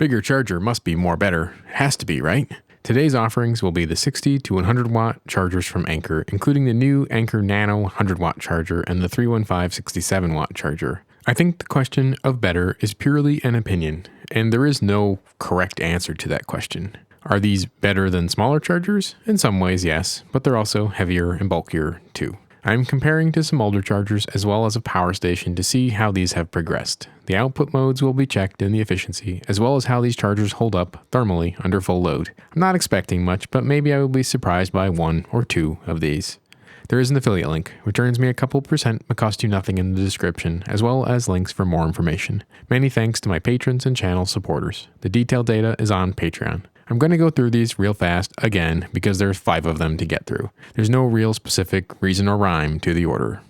Bigger charger must be more better. It has to be, right? Today's offerings will be the 60 to 100 watt chargers from Anker, including the new Anker Nano 100W charger and the 315 67W charger. I think the question of better is purely an opinion, and there is no correct answer to that question. Are these better than smaller chargers? In some ways, yes, but they're also heavier and bulkier too. I'm comparing to some older chargers as well as a power station to see how these have progressed. The output modes will be checked in the efficiency, as well as how these chargers hold up thermally under full load. I'm not expecting much, but maybe I will be surprised by one or two of these. There is an affiliate link, which earns me a couple percent but costs you nothing in the description, as well as links for more information. Many thanks to my patrons and channel supporters. The detailed data is on Patreon. I'm going to go through these real fast again because there's 5 of them to get through. There's no real specific reason or rhyme to the order.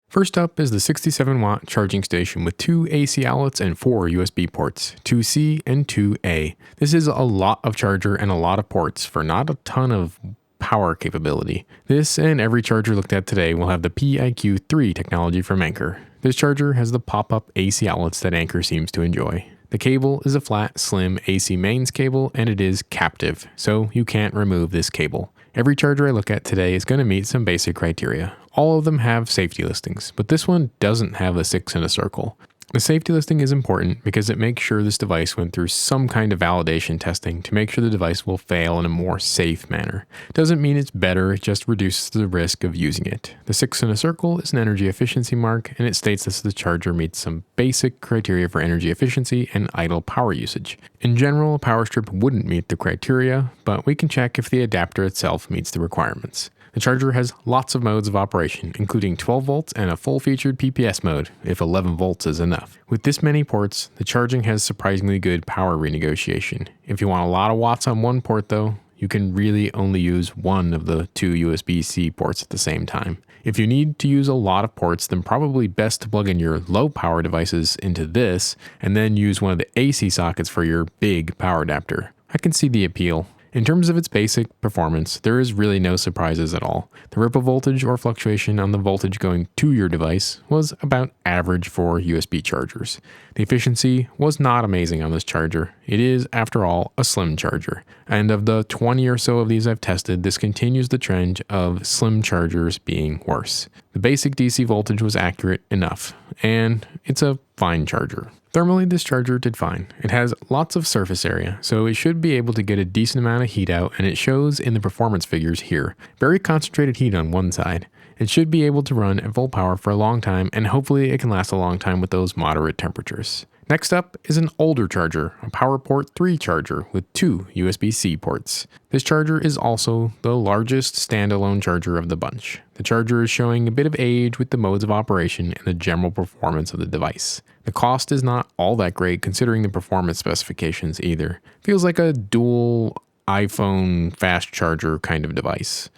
First up is the 67W charging station with 2 AC outlets and 4 USB ports, 2C and 2A. This is a lot of charger and a lot of ports for not a ton of power capability. This and every charger looked at today will have the PIQ3 technology from Anker. This charger has the pop-up AC outlets that Anker seems to enjoy. The cable is a flat, slim AC mains cable, and it is captive, so you can't remove this cable. Every charger I look at today is going to meet some basic criteria. All of them have safety listings, but this one doesn't have a 6 in a circle. The safety listing is important because it makes sure this device went through some kind of validation testing to make sure the device will fail in a more safe manner. Doesn't mean it's better, it just reduces the risk of using it. The 6 in a circle is an energy efficiency mark, and it states that the charger meets some basic criteria for energy efficiency and idle power usage. In general, a power strip wouldn't meet the criteria, but we can check if the adapter itself meets the requirements. The charger has lots of modes of operation, including 12 volts and a full-featured PPS mode, if 11 volts is enough. With this many ports, the charging has surprisingly good power renegotiation. If you want a lot of watts on one port though, you can really only use one of the 2 USB-C ports at the same time. If you need to use a lot of ports, then probably best to plug in your low power devices into this, and then use one of the AC sockets for your big power adapter. I can see the appeal. In terms of its basic performance, there is really no surprises at all. The ripple voltage or fluctuation on the voltage going to your device was about average for USB chargers. The efficiency was not amazing on this charger. It is, after all, a slim charger. And of the 20 or so of these I've tested, this continues the trend of slim chargers being worse. The basic DC voltage was accurate enough, and it's a fine charger. Thermally, this charger did fine. It has lots of surface area, so it should be able to get a decent amount of heat out, and it shows in the performance figures here. Very concentrated heat on one side. It should be able to run at full power for a long time, and hopefully it can last a long time with those moderate temperatures. Next up is an older charger, a PowerPort 3 charger with 2 USB-C ports. This charger is also the largest standalone charger of the bunch. The charger is showing a bit of age with the modes of operation and the general performance of the device. The cost is not all that great considering the performance specifications either. Feels like a dual iPhone fast charger kind of device.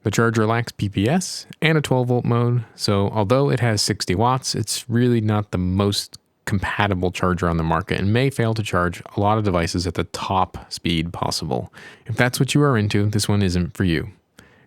The charger lacks PPS and a 12 volt mode, so although it has 60 watts, it's really not the most compatible charger on the market and may fail to charge a lot of devices at the top speed possible. If that's what you are into, this one isn't for you.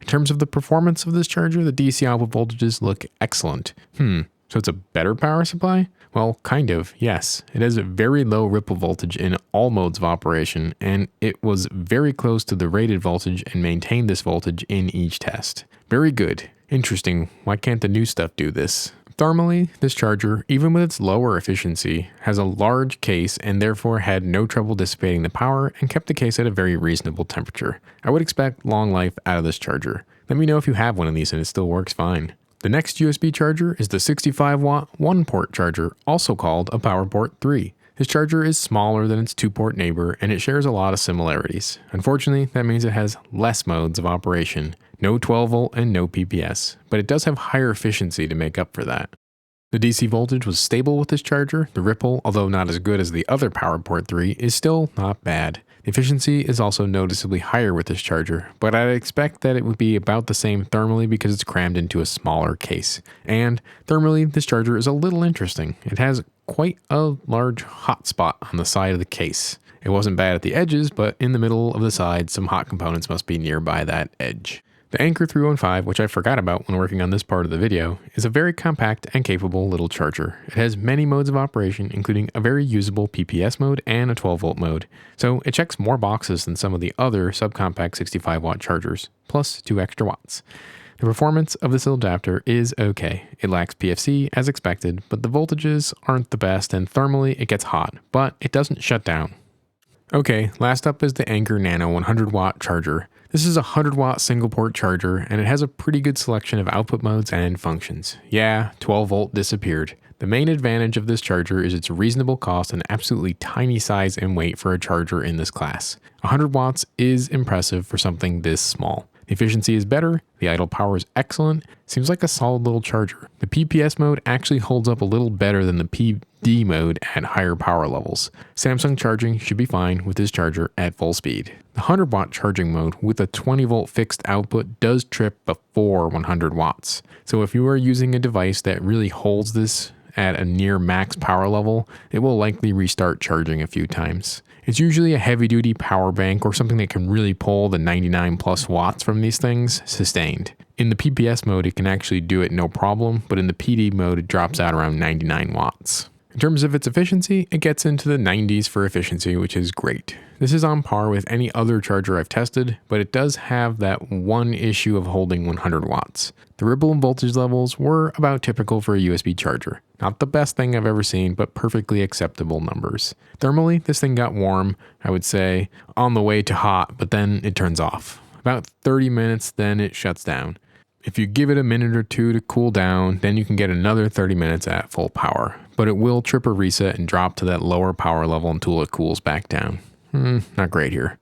In terms of the performance of this charger, the DC output voltages look excellent. So it's a better power supply? Well, kind of, yes. It has a very low ripple voltage in all modes of operation, and it was very close to the rated voltage and maintained this voltage in each test. Very good. Interesting. Why can't the new stuff do this? Thermally, this charger, even with its lower efficiency, has a large case and therefore had no trouble dissipating the power and kept the case at a very reasonable temperature. I would expect long life out of this charger. Let me know if you have one of these and it still works fine. The next USB charger is the 65W 1-port charger, also called a PowerPort 3. This charger is smaller than its 2-port neighbor and it shares a lot of similarities. Unfortunately, that means it has less modes of operation. No 12 volt and no PPS, but it does have higher efficiency to make up for that. The DC voltage was stable with this charger. The ripple, although not as good as the other PowerPort 3, is still not bad. The efficiency is also noticeably higher with this charger, but I'd expect that it would be about the same thermally because it's crammed into a smaller case. And thermally, this charger is a little interesting. It has quite a large hot spot on the side of the case. It wasn't bad at the edges, but in the middle of the side, some hot components must be nearby that edge. The Anker 315, which I forgot about when working on this part of the video, is a very compact and capable little charger. It has many modes of operation, including a very usable PPS mode and a 12-volt mode, so it checks more boxes than some of the other subcompact 65-watt chargers, plus 2 extra watts. The performance of this little adapter is okay. It lacks PFC as expected, but the voltages aren't the best, and thermally it gets hot, but it doesn't shut down. Okay, last up is the Anker Nano 100W charger. This is a 100-watt single-port charger, and it has a pretty good selection of output modes and functions. Yeah, 12-volt disappeared. The main advantage of this charger is its reasonable cost and absolutely tiny size and weight for a charger in this class. 100 watts is impressive for something this small. The efficiency is better, the idle power is excellent, seems like a solid little charger. The PPS mode actually holds up a little better than the PD mode at higher power levels. Samsung charging should be fine with this charger at full speed. The 100-watt charging mode with a 20-volt fixed output does trip before 100 watts. So if you are using a device that really holds this at a near max power level, it will likely restart charging a few times. It's usually a heavy-duty power bank or something that can really pull the 99 plus watts from these things sustained. In the PPS mode, it can actually do it no problem, but in the PD mode, it drops out around 99 watts. In terms of its efficiency, it gets into the 90s for efficiency, which is great. This is on par with any other charger I've tested, but it does have that one issue of holding 100 watts. The ripple and voltage levels were about typical for a USB charger. Not the best thing I've ever seen, but perfectly acceptable numbers. Thermally, this thing got warm, I would say, on the way to hot, but then it turns off. About 30 minutes, then it shuts down. If you give it a minute or two to cool down, then you can get another 30 minutes at full power. But it will trip a reset and drop to that lower power level until it cools back down. Not great here.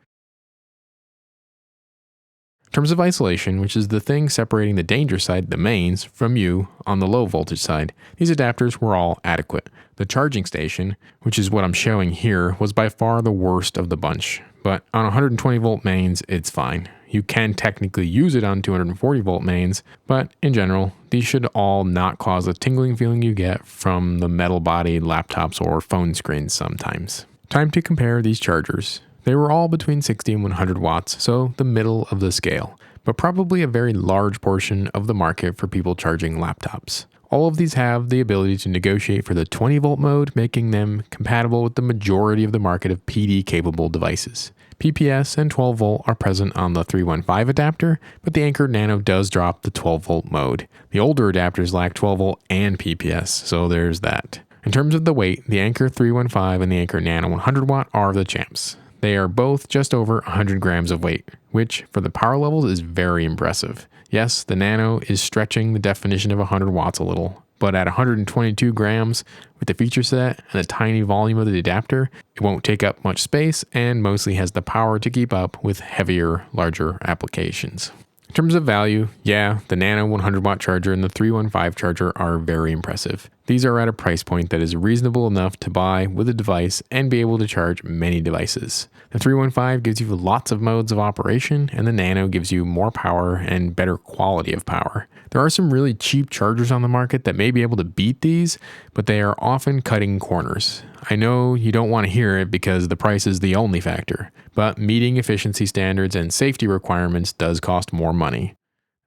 In terms of isolation, which is the thing separating the danger side, the mains, from you on the low voltage side, these adapters were all adequate. The charging station, which is what I'm showing here, was by far the worst of the bunch. But on 120 volt mains, it's fine. You can technically use it on 240 volt mains, but in general, these should all not cause the tingling feeling you get from the metal-bodied laptops or phone screens sometimes. Time to compare these chargers. They were all between 60 and 100 watts, so the middle of the scale, but probably a very large portion of the market for people charging laptops. All of these have the ability to negotiate for the 20 volt mode, making them compatible with the majority of the market of PD-capable devices. PPS and 12 volt are present on the 315 adapter, but the Anker Nano does drop the 12 volt mode. The older adapters lack 12 volt and PPS, so there's that. In terms of the weight, the Anker 315 and the Anker Nano 100W are the champs. They are both just over 100 grams of weight, which for the power levels is very impressive. Yes, the Nano is stretching the definition of 100 watts a little, but at 122 grams with the feature set and the tiny volume of the adapter, it won't take up much space and mostly has the power to keep up with heavier, larger applications. In terms of value, yeah, the Nano 100W charger and the 315 charger are very impressive. These are at a price point that is reasonable enough to buy with a device and be able to charge many devices. The 315 gives you lots of modes of operation, and the Nano gives you more power and better quality of power. There are some really cheap chargers on the market that may be able to beat these, but they are often cutting corners. I know you don't want to hear it because the price is the only factor, but meeting efficiency standards and safety requirements does cost more money.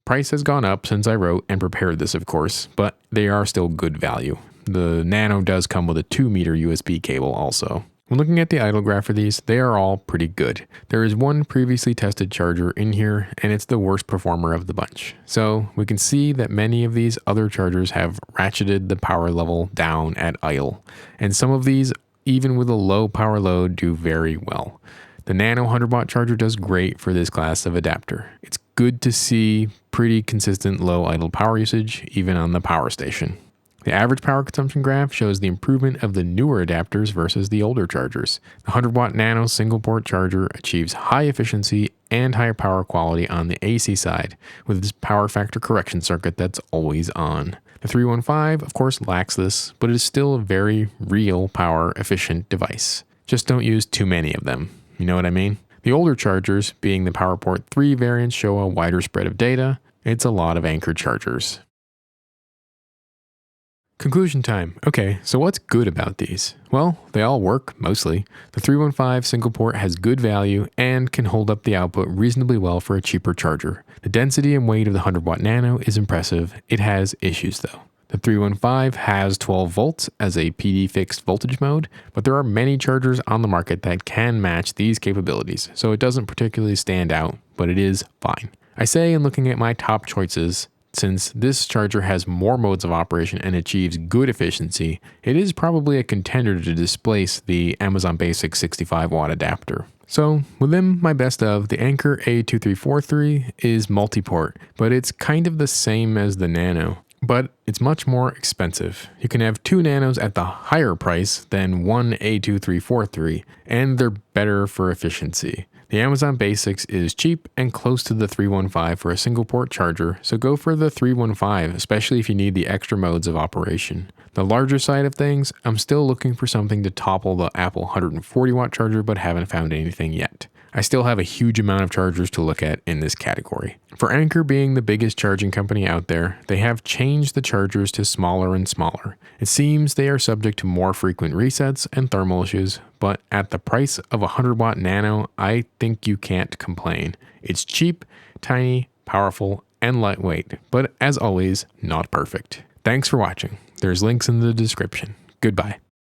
Price has gone up since I wrote and prepared this, of course, but they are still good value. The Nano does come with a 2-meter USB cable also. When looking at the idle graph for these, they are all pretty good. There is one previously tested charger in here, and it's the worst performer of the bunch. So we can see that many of these other chargers have ratcheted the power level down at idle, and some of these, even with a low power load, do very well. The Nano 100W charger does great for this class of adapter. It's good to see pretty consistent low idle power usage, even on the power station. The average power consumption graph shows the improvement of the newer adapters versus the older chargers. The 100W Nano single port charger achieves high efficiency and higher power quality on the AC side, with this power factor correction circuit that's always on. The 315, of course, lacks this, but it is still a very real power efficient device. Just don't use too many of them. You know what I mean? The older chargers, being the PowerPort 3 variants, show a wider spread of data. It's a lot of Anker chargers. Conclusion time. Okay, so what's good about these? Well, they all work, mostly. The 315 single port has good value and can hold up the output reasonably well for a cheaper charger. The density and weight of the 100W Nano is impressive. It has issues though. The 315 has 12 volts as a PD fixed voltage mode, but there are many chargers on the market that can match these capabilities, so it doesn't particularly stand out, but it is fine. I say in looking at my top choices, since this charger has more modes of operation and achieves good efficiency, it is probably a contender to displace the Amazon Basic 65 watt adapter. So within my best of, the Anker A2343 is multi-port, but it's kind of the same as the Nano, but it's much more expensive. You can have two Nanos at the higher price than one A2343, and they're better for efficiency. The Amazon Basics is cheap and close to the 315 for a single port charger, so go for the 315, especially if you need the extra modes of operation. The larger side of things, I'm still looking for something to topple the Apple 140 watt charger, but haven't found anything yet. I still have a huge amount of chargers to look at in this category. For Anker being the biggest charging company out there, they have changed the chargers to smaller and smaller. It seems they are subject to more frequent resets and thermal issues, but at the price of a 100W Nano, I think you can't complain. It's cheap, tiny, powerful, and lightweight, but as always, not perfect. Thanks for watching. There's links in the description. Goodbye.